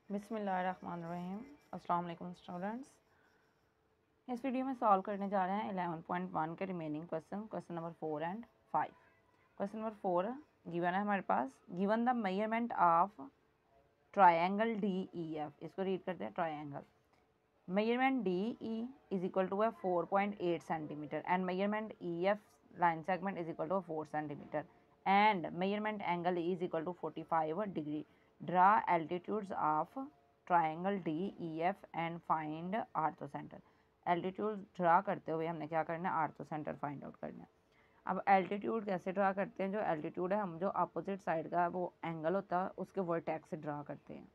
बिस्मिल्लाहिर्रहमानिर्रहीम। अस्सलाम वालेकुम स्टूडेंट्स। इस वीडियो में सॉल्व करने जा रहे हैं 11.1 के remaining question number 4 and 5। Question number 4 given है हमारे पास, given the measurement of triangle D E F. इसको रीड करते हैं। Triangle measurement D E is equal to है 4.8 centimetre and measurement E F line segment is equal to 4 centimetre and measurement angle is equal to 45 degree. Draw altitudes of triangle D E F and find orthocentre. Altitude draw करते हुए हमने क्या करना है, ortho centre find out करना है। अब altitude कैसे ड्रा करते हैं? जो एल्टीट्यूड है, हम जो अपोजिट साइड का वो एंगल होता है उसके वर्टेक्स से ड्रा करते हैं।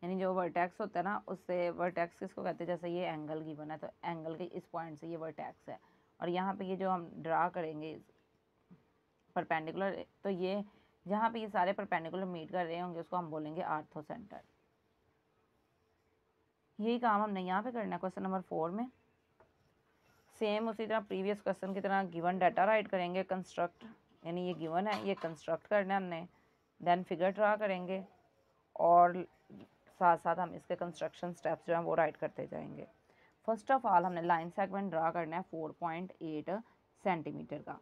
यानी जो वर्टेक्स होता है ना, उससे वर्टेक्स किसको कहते हैं? जैसे ये एंगल गिवन है तो एंगल के इस पॉइंट से ये वर्टेक्स है, और यहाँ पे ये जो हम ड्रा करेंगे परपेंडिकुलर, तो ये जहाँ पे ये सारे परपेंडिकुलर मीट कर रहे होंगे उसको हम बोलेंगे आर्थो सेंटर। यही काम हमने यहाँ पे करना है क्वेश्चन नंबर 4 में। सेम उसी तरह प्रीवियस क्वेश्चन की तरह गिवन डाटा राइट करेंगे, कंस्ट्रक्ट, यानी ये गिवन है, ये कंस्ट्रक्ट करना है हमने, देन फिगर ड्रा करेंगे और साथ साथ हम इसके कंस्ट्रक्शन स्टेप्स जो हैं वो राइट करते जाएंगे। फर्स्ट ऑफ ऑल हमने लाइन सेगमेंट ड्रा करना है 4.8 सेंटीमीटर का।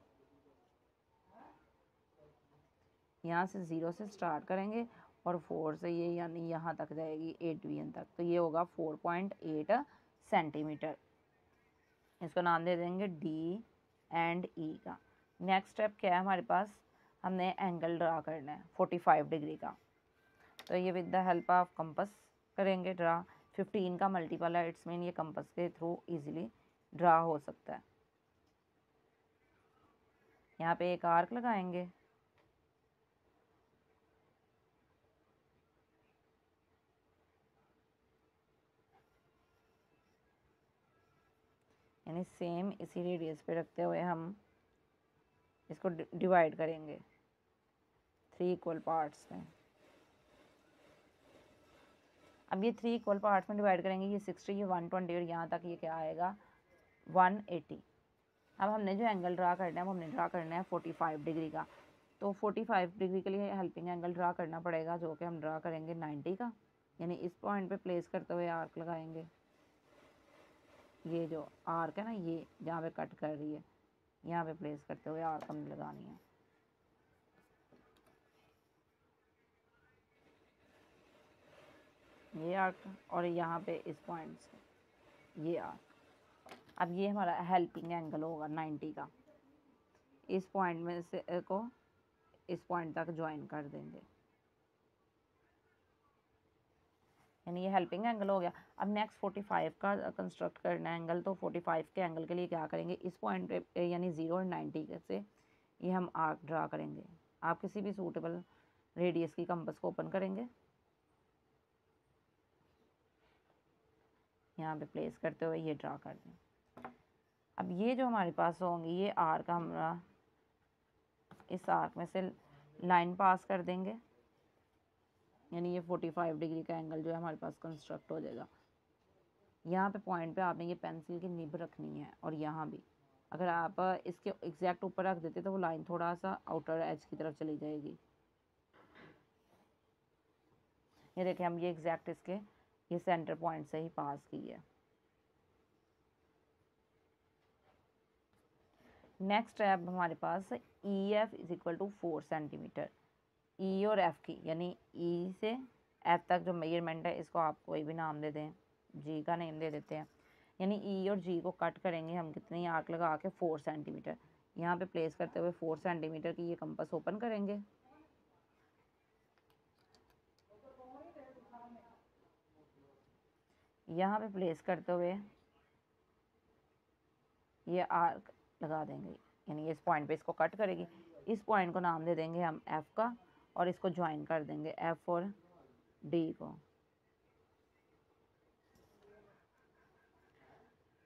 यहाँ से 0 से स्टार्ट करेंगे और 4 से ये यानी यहाँ तक जाएगी 8 डिवीजन तक, तो ये होगा 4.8 सेंटीमीटर। इसको नाम दे देंगे डी एंड ई का। नेक्स्ट स्टेप क्या है हमारे पास? हमने एंगल ड्रा करना है 45 डिग्री का, तो ये with the help of compass करेंगे ड्रा। 15 का मल्टीपल है, इट्स मीन ये कंपास के थ्रू इजीली ड्रा हो सकता है। यहाँ पे एक आर्क लगाएंगे, यानी सेम इसी रेडियस पे रखते हुए हम इसको डिवाइड करेंगे 3 इक्वल पार्ट्स में। अब ये 3 इक्वल पार्ट्स में डिवाइड करेंगे, ये 60, ये 120 और यहाँ तक ये क्या आएगा 180। अब हमने जो एंगल ड्रा करना है वो हमने ड्रा करना है 45 डिग्री का, तो 45 डिग्री के लिए हेल्पिंग एंगल ड्रा करना पड़ेगा, जो कि हम ड्रा करेंगे 90 का। यानी इस पॉइंट पे प्लेस करते हुए आर्क लगाएंगे। ये जो आर्क है ना, ये जहाँ पे कट कर रही है, यहाँ पे प्लेस करते हुए आर्क हमने लगानी है। ये आर्क और यहाँ पे इस पॉइंट से ये आर्क। अब ये हमारा हेल्पिंग एंगल होगा 90 का। इस पॉइंट में से को इस पॉइंट तक ज्वाइन कर देंगे, यानी ये हेल्पिंग एंगल हो गया। अब नेक्स्ट 45 का कंस्ट्रक्ट करना है एंगल, तो 45 के एंगल के लिए क्या करेंगे, इस पॉइंट पे यानी 0 और 90 से ये हम आर्क ड्रा करेंगे। आप किसी भी सूटेबल रेडियस की कंपास को ओपन करेंगे, यहाँ पे प्लेस करते हुए ये ड्रा कर दें। अब ये जो हमारे पास होंगी ये आर्क, हमारा इस आर्क में से लाइन पास कर देंगे, यानी ये 45 डिग्री का एंगल जो है हमारे पास कंस्ट्रक्ट हो जाएगा। यहाँ पे पॉइंट पे आपने ये पेंसिल की निब रखनी है, और यहाँ भी अगर आप इसके एग्जैक्ट ऊपर रख देते तो वो लाइन थोड़ा सा आउटर एज की तरफ चली जाएगी। ये देखें, हम ये एग्जैक्ट इसके ये सेंटर पॉइंट से ही पास की है। नेक्स्ट है अब हमारे पास E F is equal to 4 centimetre. E और एफ की, यानी ई से एफ तक जो मेजरमेंट है, इसको आप कोई भी नाम दे दें, जी का नेम दे देते हैं। यानी ई और जी को कट करेंगे हम कितनी आर्क लगा के 4 सेंटीमीटर। यहाँ पे प्लेस करते हुए 4 सेंटीमीटर की ये कंपास ओपन करेंगे। यहाँ पे प्लेस करते हुए ये आर्क लगा देंगे, यानी इस पॉइंट पे इसको कट करेगी। इस पॉइंट को नाम दे देंगे हम एफ का, और इसको ज्वाइन कर देंगे एफ और डी को।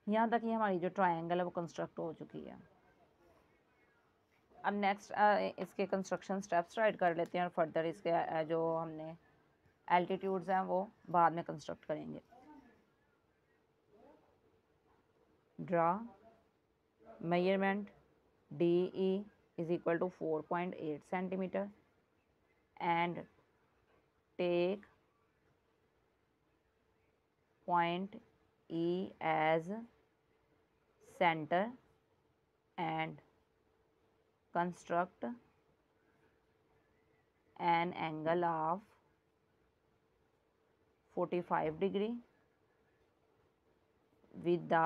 यहाँ तक ये हमारी जो ट्रायंगल है वो कंस्ट्रक्ट हो चुकी है। अब नेक्स्ट इसके कंस्ट्रक्शन स्टेप्स राइट कर लेते हैं, और फर्दर इसके जो हमने एल्टीट्यूड्स हैं वो बाद में कंस्ट्रक्ट करेंगे। Draw measurement D E is equal to 4.8 centimetre and take point E as center and construct an angle of 45 degree with the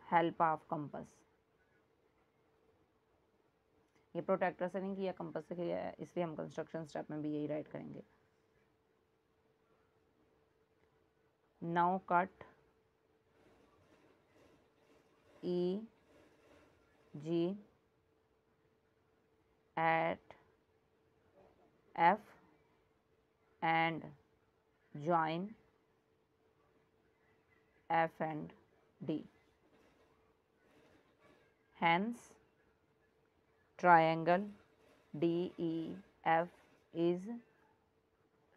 help of compass। ये प्रोटेक्टर से नहीं किया, कंपास से किया है, इसलिए हम कंस्ट्रक्शन स्टेप में भी यही राइट करेंगे। Now cut E G at F and join F and D। Hence triangle DEF is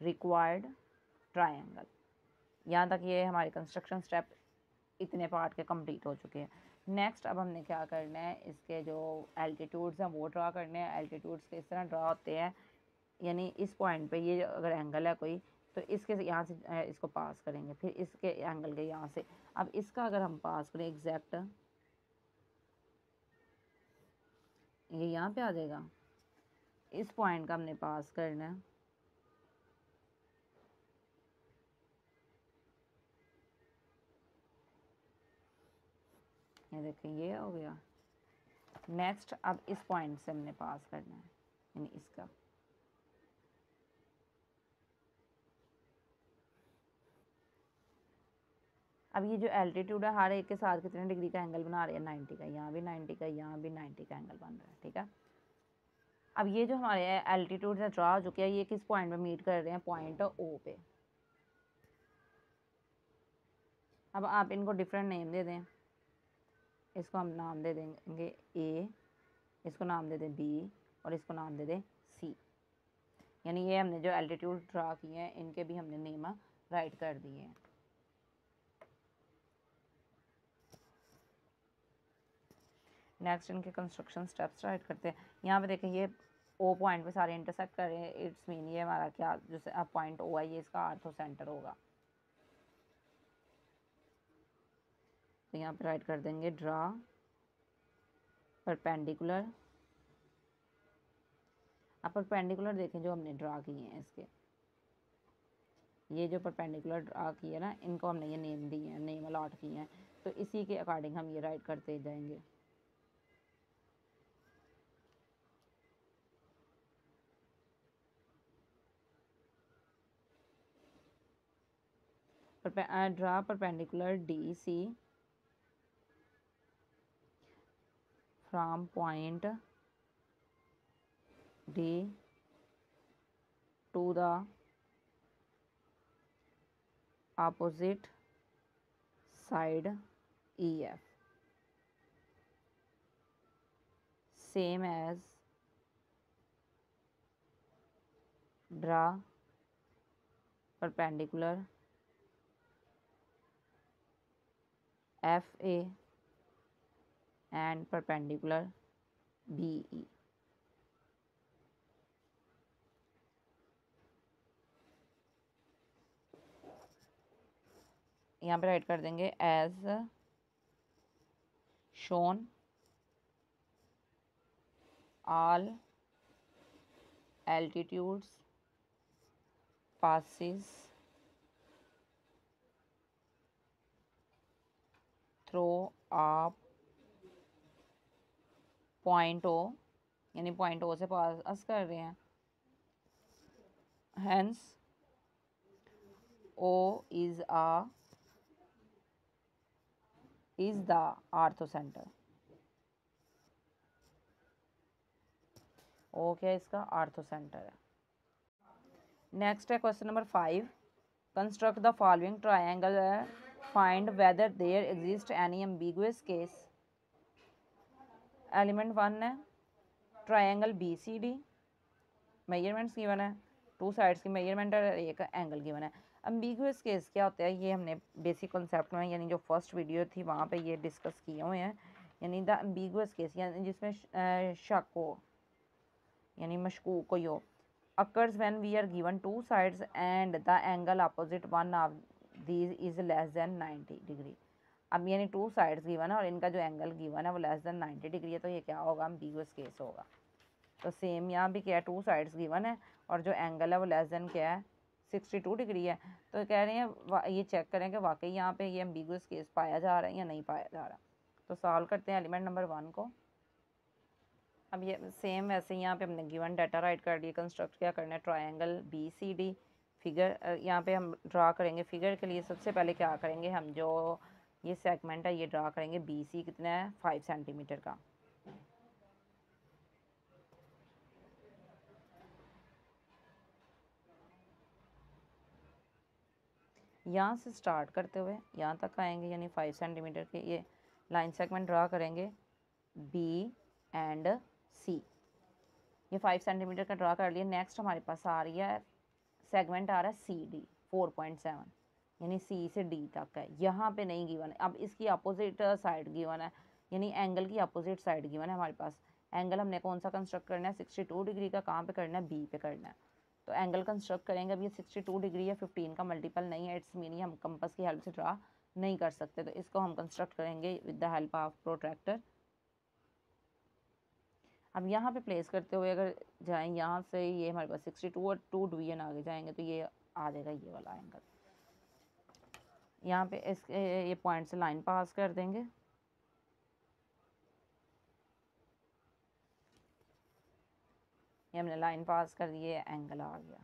required triangle। यहाँ तक ये हमारे कंस्ट्रक्शन स्टेप इतने पार्ट के कंप्लीट हो चुके हैं। नेक्स्ट अब हमने क्या करना है, इसके जो एल्टीट्यूड्स हैं वो ड्रा करने हैं। एल्टीट्यूड्स किस तरह ड्रा होते हैं, यानी इस पॉइंट पे ये अगर एंगल है कोई तो इसके यहाँ से इसको पास करेंगे, फिर इसके एंगल के यहाँ से। अब इसका अगर हम पास करें एग्जैक्ट, ये यहाँ पे आ जाएगा। इस पॉइंट का हमने पास करना है, ये देखें ये हो गया। नेक्स्ट अब इस पॉइंट से हमने पास करना है, यानी इसका। अब ये जो एल्टीट्यूड है हर एक के साथ कितने डिग्री का एंगल बना रहे हैं, 90 का। यहाँ भी 90 का, यहाँ भी 90 का एंगल बन रहा है, ठीक है। अब ये जो हमारे एल्टीट्यूड है ड्रा हो चुके हैं, ये किस पॉइंट पे मीट कर रहे हैं, पॉइंट ओ पे। अब आप इनको डिफरेंट नेम दे दें। इसको हम नाम दे देंगे ए, इसको नाम दे दें बी, और इसको नाम दे दें सी। यानी ये हमने जो एल्टीट्यूड ड्रा किए हैं इनके भी हमने नेम राइट कर दिए हैं। नेक्स्ट इनके कंस्ट्रक्शन स्टेप्स राइट करते हैं। यहाँ पे देखें ये ओ पॉइंट पे सारे इंटरसेक्ट कर रहे हैं, इट्स मीन ये हमारा क्या, जैसे अब पॉइंट ओ है ये इसका आर्थो सेंटर होगा। तो यहाँ पे राइट कर देंगे ड्रा परपेंडिकुलर। अब परपेंडिकुलर देखें जो हमने ड्रा किए हैं इसके, ये जो परपेंडिकुलर ड्रा किए ना इनको हमने ये नेम दिए हैं, नेम अलॉट किए हैं, तो इसी के अकॉर्डिंग हम ये राइट करते जाएंगे। Draw perpendicular D C from point D to the opposite side EF, same as draw perpendicular FA and perpendicular BE। यहाँ पे राइट कर देंगे as shown all altitudes passes through आप पॉइंट ओ, यानी पॉइंट ओ से pass कर रहे हैं। Hence O is the orthocentre. O क्या इसका आर्थो सेंटर है। नेक्स्ट है question number 5, construct the following triangle, find whether there exist any ambiguous case. Element 1 है ट्रायंगल BCD, मेजरमेंट्स गिवन है, 2 साइड्स की मेजरमेंट है, एक एंगल गिवन है। एम्बिगुअस केस क्या होता है, ये हमने बेसिक कॉन्सेप्ट में यानी जो फर्स्ट वीडियो थी वहाँ पे ये डिस्कस किए हुए हैं। यानी द एम्बिगुअस केस यानी जिसमें शक हो, यानी मशकूक कोई हो। occurs when we are given two sides and the angle opposite one of these is less than 90 degree. अब यानी टू साइड्स गिवन है और इनका जो एंगल गिवन है वो लेस देन 90 डिग्री है, तो ये क्या होगा, एम्बिगुअस केस होगा। तो सेम यहाँ भी क्या है, टू साइड्स गिवन है और जो एंगल है वो लेस देन क्या है, 62 डिग्री है। तो कह रहे हैं ये चेक करें कि वाकई यहाँ पे ये एम्बिगुअस केस पाया जा रहा है या नहीं पाया जा रहा। तो सॉल्व करते हैं एलिमेंट नंबर 1 को। अब ये सेम वैसे यहाँ पे हमने गिवन डाटा राइट कर दिया। कंस्ट्रक्ट क्या करना है, ट्रायंगल BCD फिगर यहाँ पे हम ड्रा करेंगे। फिगर के लिए सबसे पहले क्या करेंगे, हम जो ये सेगमेंट है ये ड्रा करेंगे। BC कितना है, 5 सेंटीमीटर का। यहाँ से स्टार्ट करते हुए यहाँ तक आएंगे, यानी 5 सेंटीमीटर के ये लाइन सेगमेंट ड्रा करेंगे B एंड C। ये 5 सेंटीमीटर का ड्रा कर लिया। नेक्स्ट हमारे पास आ रही है सेगमेंट आ रहा है CD 4.7, यानी C से D तक है। यहाँ पे नहीं गिवन है। अब इसकी अपोजिट साइड गिवन है, यानी एंगल की अपोजिट साइड गिवन है हमारे पास। एंगल हमने कौन सा कंस्ट्रक्ट करना है, 62 डिग्री का। कहाँ पे करना है, B पे करना है। तो एंगल कंस्ट्रक्ट करेंगे। अब ये 62 डिग्री है, 15 का मल्टीपल नहीं है, इट्स मीनिंग हम कंपास की हेल्प से ड्रा नहीं कर सकते। तो इसको हम कंस्ट्रक्ट करेंगे with the help of protractor. अब यहाँ पे प्लेस करते हुए अगर जाएं यहाँ से, ये हमारे पास 62 और 2 डिवीजन आगे जाएंगे तो ये आ जाएगा ये वाला एंगल। यहाँ पे इस ये पॉइंट से लाइन पास कर देंगे। ये हमने लाइन पास कर दी है, एंगल आ गया।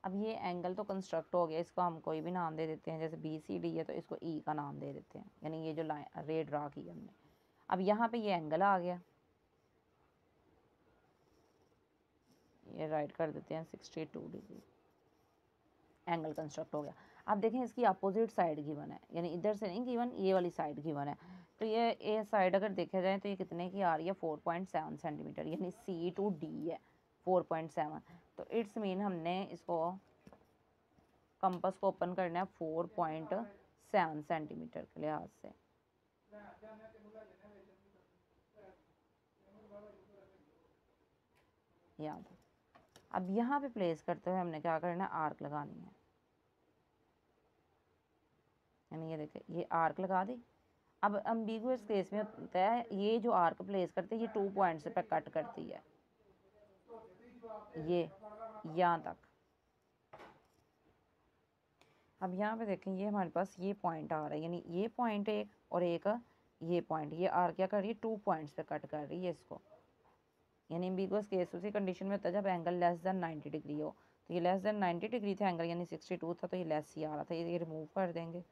अब ये एंगल तो कंस्ट्रक्ट हो गया, इसको हम कोई भी नाम दे देते हैं। जैसे BCD है तो इसको E का नाम दे देते हैं, यानी ये जो लाइन रे ड्रा की हमने। अब यहाँ पे ये एंगल आ गया, ये राइट कर देते हैं 62 डिग्री। एंगल कंस्ट्रक्ट हो गया। अब देखें इसकी अपोजिट साइड गिवन है, यानी इधर से नहीं गिवन, ये वाली साइड गिवन है। तो ये साइड अगर देखा जाए तो ये कितने की आ रही है, 4.7 सेंटीमीटर, यानी C to D है 4.7। तो इट्स मीन हमने इसको कंपास को ओपन करना है 4.7 सेंटीमीटर के लिहाज से। याद है। अब यहाँ पे प्लेस करते हुए हमने क्या करना है, आर्क लगानी है। यानी ये देखें, ये आर्क लगा दी। अब एम्बिगुअस केस में होता है, ये जो आर्क प्लेस करते हैं ये 2 पॉइंट्स पे कट करती है, ये यहाँ तक। अब यहाँ पे देखें, ये हमारे पास ये पॉइंट आ रहा है, यानी ये पॉइंट एक और एक ये पॉइंट। ये आर्क क्या कर रही है, 2 पॉइंट्स पे कट कर रही है इसको। यानी एम्बिगुअस केस उसी कंडीशन में होता है जब एंगल लेस देन 90 डिग्री हो। तो ये लेस देन 90 डिग्री था एंगल, यानी 62 था, तो ये लेस ही आ रहा था। ये रिमूव कर देंगे,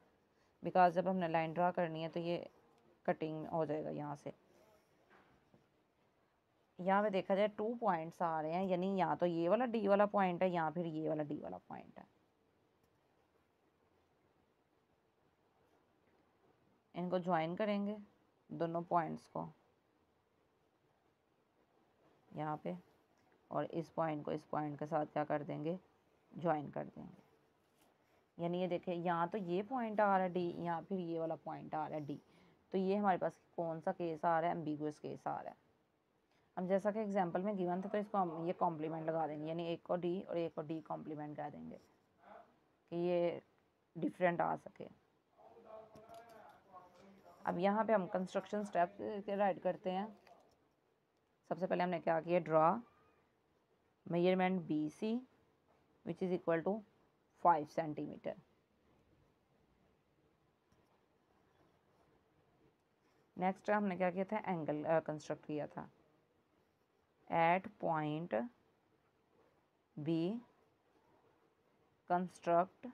बिकॉज जब हमने लाइन ड्रा करनी है तो ये कटिंग हो जाएगा यहाँ से। यहाँ पे देखा जाए 2 पॉइंट्स आ रहे हैं, यानी यहाँ तो ये वाला D वाला पॉइंट है, यहाँ फिर ये वाला D वाला पॉइंट है। इनको ज्वाइन करेंगे दोनों पॉइंट्स को यहाँ पे, और इस पॉइंट को इस पॉइंट के साथ क्या कर देंगे, ज्वाइन कर देंगे। यानी ये देखें, यहाँ तो ये पॉइंट आ रहा है D, यहाँ फिर ये वाला पॉइंट आ रहा है D। तो ये हमारे पास कौन सा केस आ रहा है, एम्बिगुअस केस आ रहा है। अब जैसा कि एग्जांपल में गिवन था तो इसको हम ये कॉम्प्लीमेंट लगा देंगे, यानी एक को D और एक को D कॉम्प्लीमेंट कह देंगे कि ये डिफरेंट आ सके। अब यहाँ पे हम कंस्ट्रक्शन स्टेप राइट करते हैं। सबसे पहले हमने क्या किया, draw measurement BC which is equal to 5 centimetre. Next हमने क्या किया था, एंगल कंस्ट्रक्ट किया था। At point B construct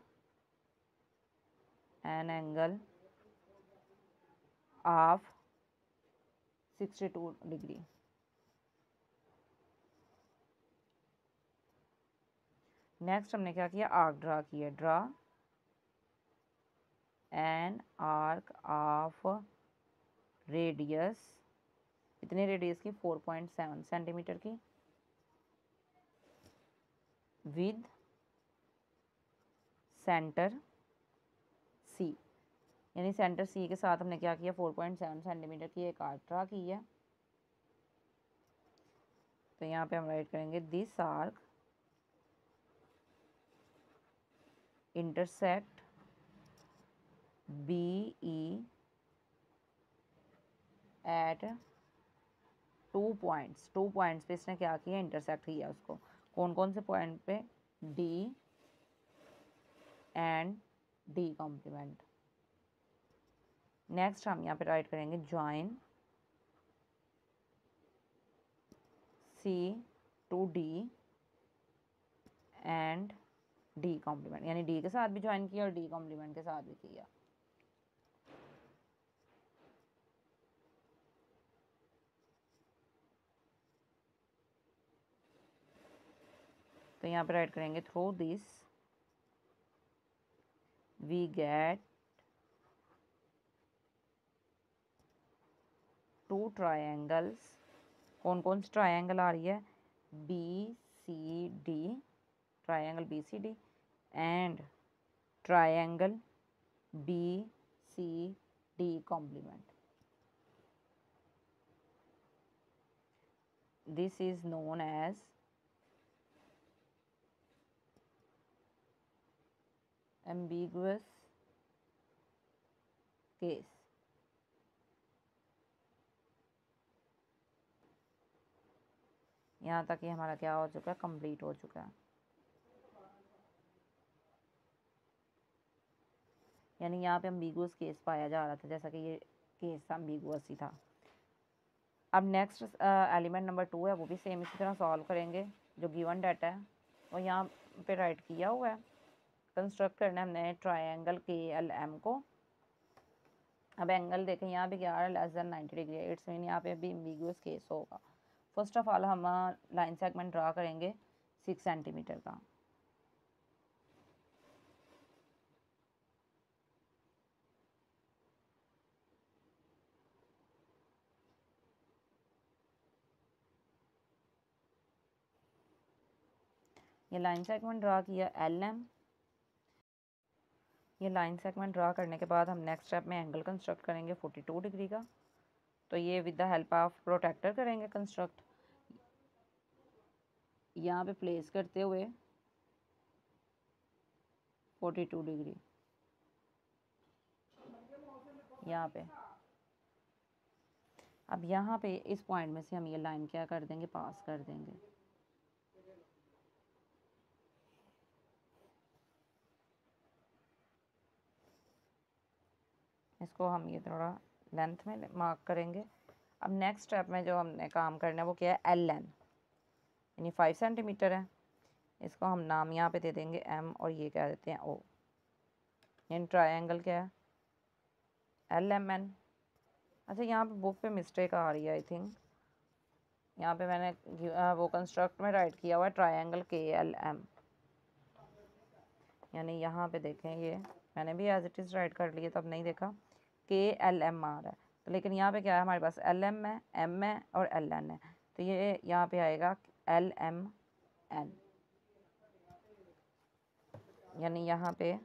an angle of 62 degree. Next हमने क्या किया, आर्क ड्रा किया। Draw an arc of radius, इतने रेडियस की 4.7 सेंटीमीटर की, विद सेंटर C। यानी सेंटर सी के साथ हमने क्या किया, 4.7 सेंटीमीटर की एक आर्क ड्रा की है। तो यहाँ पे हम राइट करेंगे this arc intersect B E at 2 points पे इसने क्या किया, इंटरसेक्ट किया उसको। कौन कौन से पॉइंट पे, D and D complement. Next हम यहाँ पे राइट करेंगे join C to D and D complement, यानी डी के साथ भी ज्वाइन किया और डी कॉम्प्लीमेंट के साथ भी किया। तो यहाँ पे राइट करेंगे through this we get 2 triangles. कौन कौन सी ट्रायंगल आ रही है, B C D, triangle B C D and triangle B C D complement. This is known as ambiguous case। यहाँ तक ये हमारा क्या हो चुका है, कंप्लीट हो चुका है। यानी यहाँ पे ambiguous केस पाया जा रहा था, जैसा कि ये केस ambiguous ही था। अब नेक्स्ट एलिमेंट नंबर 2 है, वो भी सेम इसी तरह सॉल्व करेंगे। जो गिवन डाटा है वो यहाँ पे राइट किया हुआ है। कंस्ट्रक्ट करना है हमने ट्रायंगल के एल एम को। अब एंगल देखें, यहाँ पे क्या आ रहा है, लेस देन 90 डिग्री है। इट्स मीन यहाँ पे भी एम्बिगुअस केस होगा। फर्स्ट ऑफ ऑल हम लाइन सेगमेंट ड्रा करेंगे 6 सेंटीमीटर का। ये लाइन सेगमेंट ड्रा किया एल एम। ये लाइन सेगमेंट ड्रा करने के बाद हम नेक्स्ट स्टेप में एंगल कंस्ट्रक्ट करेंगे 42 डिग्री का। तो ये with the help of protractor करेंगे कंस्ट्रक्ट। यहाँ पे प्लेस करते हुए 42 डिग्री यहाँ पे। अब यहाँ पे इस पॉइंट में से हम ये लाइन क्या कर देंगे, पास कर देंगे। इसको हम ये थोड़ा लेंथ में मार्क करेंगे। अब नेक्स्ट स्टेप में जो हमने काम करना है वो क्या है, एल एन, यानी 5 सेंटीमीटर है। इसको हम नाम यहाँ पे दे देंगे एम और ये क्या देते हैं ओ। यानी ट्रायंगल क्या है, एल एम एन। अच्छा, यहाँ पे बुक पे मिस्टेक आ रही है आई थिंक। यहाँ पे मैंने वो कंस्ट्रक्ट में राइट किया हुआ है ट्रायंगल के एल एम। यानी यहाँ पे देखें, ये मैंने भी एज इट इज़ राइट कर लिया, तब नहीं देखा के एल एम आ रहा है। तो लेकिन यहाँ पे क्या है, हमारे पास एल एम है, एम है और एल एन है। तो ये यहाँ पे आएगा एल एम एन। यानी यहाँ पे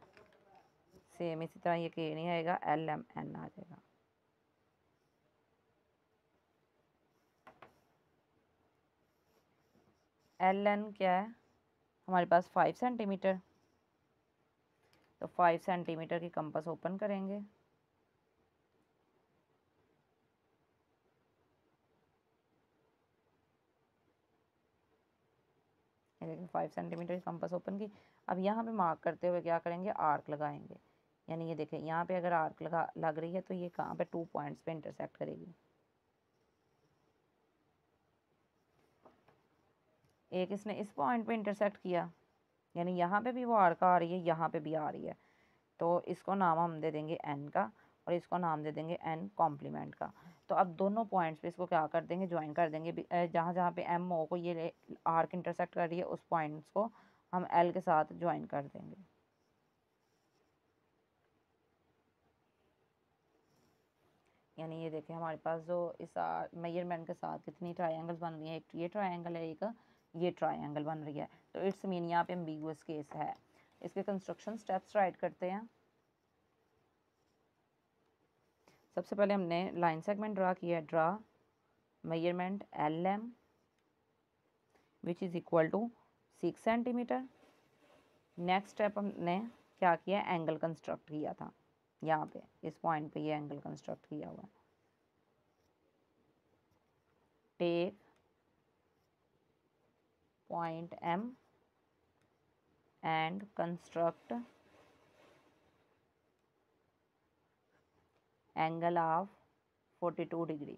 सेम इसी तरह ये के नहीं आएगा, एल एम एन आ जाएगा। एल एन क्या है हमारे पास, 5 सेंटीमीटर। तो 5 सेंटीमीटर की कंपास ओपन करेंगे। लेकिन 5 सेंटीमीटर की कंपास ओपन की। अब यहाँ पे मार्क करते हुए क्या करेंगे, आर्क लगाएंगे। यानी ये देखें, यहाँ पे अगर आर्क लग रही है तो ये कहाँ पे 2 पॉइंट्स पे इंटरसेक्ट करेगी। एक इसने इस पॉइंट पे इंटरसेक्ट किया, यानी यहाँ पे भी वो आर्क आ रही है, यहाँ पे भी आ रही है। तो इसको नाम हम दे देंगे एन का और इसको नाम दे देंगे एन कॉम्प्लीमेंट का। तो अब दोनों पॉइंट्स पे इसको क्या कर देंगे, ज्वाइन कर देंगे। जहाँ जहाँ पे एम ओ को ये आर्क इंटरसेक्ट कर रही है उस पॉइंट्स को हम एल के साथ ज्वाइन कर देंगे। यानी ये देखें, हमारे पास जो इस मेजरमेंट के साथ कितनी ट्रायंगल्स बन रही हैं, एक ये ट्रायंगल है, एक ये ट्रायंगल बन रही है। तो इट्स मीन यहाँ पे एम्बिगुअस केस है। इसके कंस्ट्रक्शन स्टेप्स राइट करते हैं। सबसे पहले हमने लाइन सेगमेंट ड्रा किया, draw measurement LM which is equal to 6 centimetre. Next step हमने क्या किया, एंगल कंस्ट्रक्ट किया था, यहाँ पे इस पॉइंट पे ये एंगल कंस्ट्रक्ट किया हुआ है। Take point M and construct angle of 42 degree.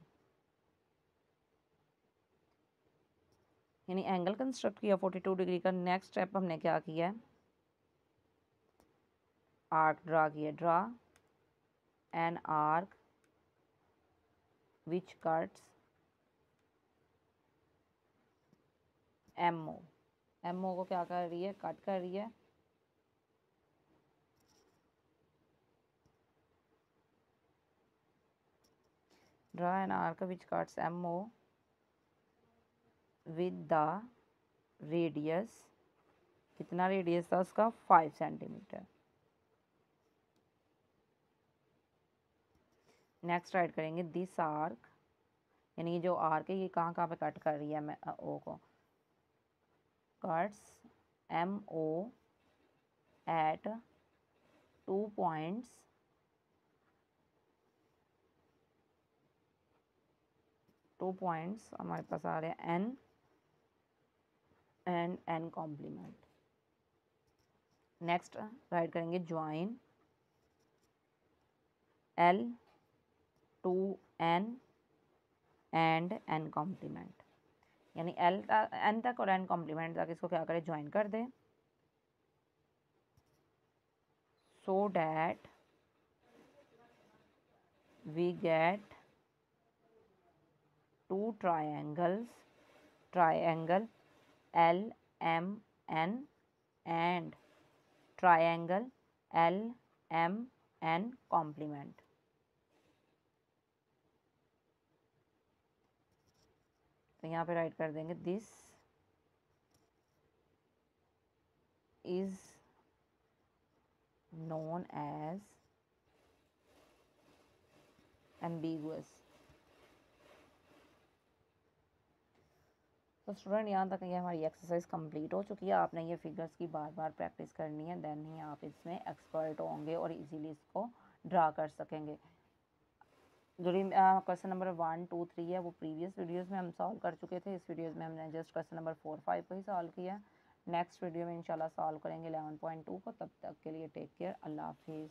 यानी एंगल कंस्ट्रक्ट किया 42 डिग्री का। नेक्स्ट स्टेप हमने क्या किया है, आर्क ड्रा किया, draw an arc which cuts MO। MO को क्या कर रही है, कट कर रही है। Draw an arc which cuts MO with the radius, कितना रेडियस था उसका, 5 सेंटीमीटर। नेक्स्ट राइट करेंगे दिस आर्क, यानी जो आर्क है ये कहाँ कहाँ पे कट कर रही है ओ को, कट्स MO एट 2 पॉइंट्स हमारे पास आ रहे हैं N and N complement. Next write करेंगे join L to N and N complement, यानी N तक और N कॉम्प्लीमेंट तक इसको क्या करें, ज्वाइन कर दें, so that we get 2 triangles, triangle LMN and triangle LMN complement। तो यहाँ पे राइट कर देंगे this is known as ambiguous. तो स्टूडेंट यहाँ तक ये हमारी एक्सरसाइज कंप्लीट हो चुकी है। आपने ये फिगर्स की बार बार प्रैक्टिस करनी है, देन ही आप इसमें एक्सपर्ट होंगे और इजीली इसको ड्रा कर सकेंगे। जो क्वेश्चन नंबर 1, 2, 3 है वो प्रीवियस वीडियोस में हम सॉल्व कर चुके थे। इस वीडियोस में हमने जस्ट क्वेश्चन नंबर 4, 5 को ही सॉल्व किया। नेक्स्ट वीडियो में इंशाल्लाह सॉल्व करेंगे 11.2 को। तब तक के लिए टेक केयर, अल्लाह हाफिज़।